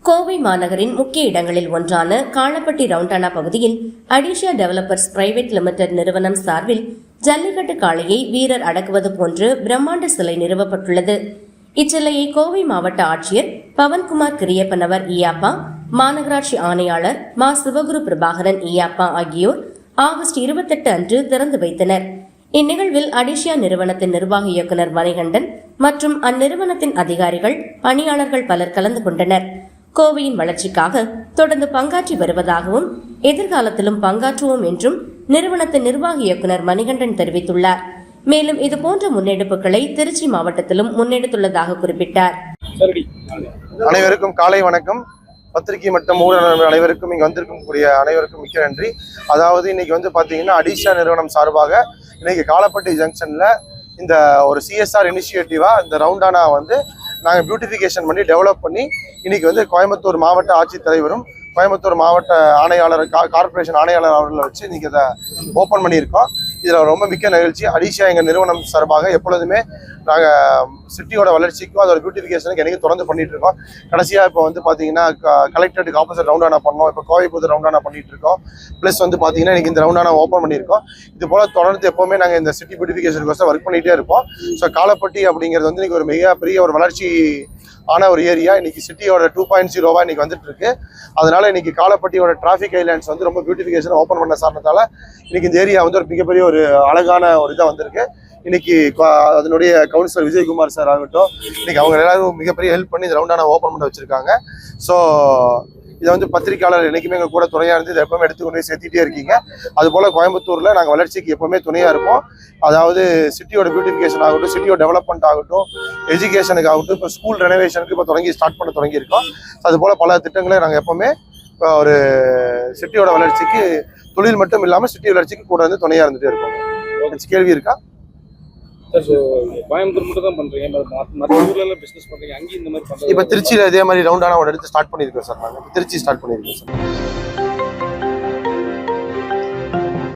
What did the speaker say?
கோவை மாநகரின் முக்கிய இடங்களில் ஒன்றான காளப்பட்டி ரவுண்டானா பகுதியில் அடிஷா டெவலப்பர்ஸ் பிரைவேட் லிமிடெட் நிறுவனம் சார்பில் ஜல்லிக்கட்டு காளையை வீரர் அடக்குவது போன்று பிரம்மாண்ட சிலை நிறுவப்பட்டுள்ளது. இச்சிலையை கோவை மாவட்ட ஆட்சியர் பவன்குமார் கிரியப்பனவர் ஈயாப்பா, மாநகராட்சி ஆணையாளர் மா சிவகுரு பிரபாகரன் ஈயாப்பா ஆகியோர் ஆகஸ்ட் 28 அன்று திறந்து வைத்தனர். இந்நிகழ்வில் அடிஷா நிறுவனத்தின் நிர்வாக இயக்குநர் மணிகண்டன் மற்றும் அந்நிறுவனத்தின் அதிகாரிகள், பணியாளர்கள் பலர் கலந்து கொண்டனர். கோவையின் வளர்ச்சிக்காக தொடர்ந்து பங்காற்றி வருவதாகவும் எதிர்காலத்திலும் பங்காற்றுவோம் என்றும் நிறுவனத்தின் நிர்வாக இயக்குநர் மணிகண்டன் தெரிவித்துள்ளார். மேலும் இதுபோன்ற முன்னெடுப்புகளை திருச்சி மாவட்டத்திலும் முன்னெடுத்துள்ளதாக குறிப்பிட்டார். அனைவருக்கும் காலை வணக்கம். பத்திரிகை மற்றும் ஊடக அனைவருக்கும் இங்க வந்திருக்கக்கூடிய அனைவருக்கும் மிக்க நன்றி. அதாவது இன்னைக்கு பாத்தீங்கன்னா அடிஷா நிறுவனம் சார்பாக இன்னைக்கு காளப்பட்டி ஜங்ஷன்ல இந்த ஒரு சிஎஸ்ஆர் இனிஷியேட்டிவா இந்த ரவுண்டானா நாங்கள் பியூட்டிஃபிகேஷன் பண்ணி டெவலப் பண்ணி இன்னைக்கு கோயம்புத்தூர் மாவட்ட ஆட்சித்தலைவரும் கோயம்புத்தூர் மாவட்ட ஆணையாளர் கார்பரேஷன் ஆணையாளர் அவர்களை வச்சு இன்னைக்கு இதை ஓப்பன் பண்ணியிருக்கோம். இதில் ரொம்ப மிக்க நிகழ்ச்சி. அடிஷா எங்கள் நிறுவனம் சார்பாக எப்பொழுதுமே நாங்கள் சிட்டியோட வளர்ச்சிக்கும் அதோட பியூட்டிஃபிகேஷனுக்கு எனக்கு தொடர்ந்து பண்ணிட்டு இருக்கோம். கடைசியாக இப்போ பார்த்தீங்கன்னா கலெக்டரேட்டுக்கு ஆப்போசிட் ரவுண்டானா பண்ணோம். இப்போ கோவைப்புது ரவுண்டானா பண்ணிட்டு இருக்கோம். ப்ளஸ் பார்த்தீங்கன்னா இன்னைக்கு இந்த ரவுண்டானா ஓப்பன் பண்ணியிருக்கோம். இது போல தொடர்ந்து எப்போவுமே நாங்கள் இந்த சிட்டி பியூட்டிஃபிகேஷனுக்கு ஒர்க் பண்ணிகிட்டே இருப்போம். ஸோ காளப்பட்டி அப்படிங்கிறது இன்னைக்கு ஒரு மிகப்பெரிய ஒரு வளர்ச்சி ஆன ஒரு ஏரியா. இன்னைக்கு சிட்டியோட 2.0 இன்னைக்கு வந்துட்டு இருக்கு. அதனால இன்னைக்கு காளப்பட்டியோட டிராஃபிக் ஐலாண்ட்ஸ் ரொம்ப பியூட்டிஃபிகேஷன் ஓப்பன் பண்ண காரணத்தால இன்னைக்கு இந்த ஏரியா ஒரு மிகப்பெரிய ஒரு அழகான ஒரு இதாக வந்திருக்கு. இன்னைக்கு அதனுடைய கவுன்சிலர் விஜயகுமார் சார் ஆகட்டும், இன்னைக்கு அவங்க எல்லாரும் மிகப்பெரிய ஹெல்ப் பண்ணி இந்த ரவுண்டானா ஓப்பன் பண்ண வச்சிருக்காங்க. ஸோ இதை பத்திரிகையாளர் என்னைக்குமே எங்கள் கூட துணையாக இருந்து இதை எப்பவுமே எடுத்துக்கொண்டு சேர்த்திட்டே இருக்கீங்க. அதுபோல் கோயம்புத்தூரில் நாங்கள் வளர்ச்சிக்கு எப்பவுமே துணையாக இருப்போம். அதாவது சிட்டியோட பியூட்டிஃபிகேஷன் ஆகட்டும், சிட்டியோட டெவலப்மெண்ட் ஆகட்டும், எஜுகேஷனுக்கு ஆகட்டும், இப்போ ஸ்கூல் ரெனோவேஷனுக்கு இப்போ ஸ்டார்ட் பண்ண தொடங்கியிருக்கோம். அதுபோல் பல திட்டங்களை நாங்கள் எப்பவுமே ஒரு சிட்டியோட வளர்ச்சிக்கு தொழில் மட்டும் இல்லாமல் சிட்டி வளர்ச்சிக்கு கூட துணையாக இருந்துகிட்டே இருக்கோம். கேள்வி இருக்கா? கோயம்புத்தூர் மட்டும் தான் பண்றீங்க, மற்ற ஊர்ல எல்லாம் பிசினஸ் பண்றீங்க, அங்கேயும் இந்த மாதிரி பண்றீங்க? இப்போ திருச்சியில இதே மாதிரி ரவுண்டானா எடுத்து ஸ்டார்ட் பண்ணியிருக்கோம் சார். நாங்கள் திருச்சி ஸ்டார்ட் பண்ணியிருக்கோம் சார்.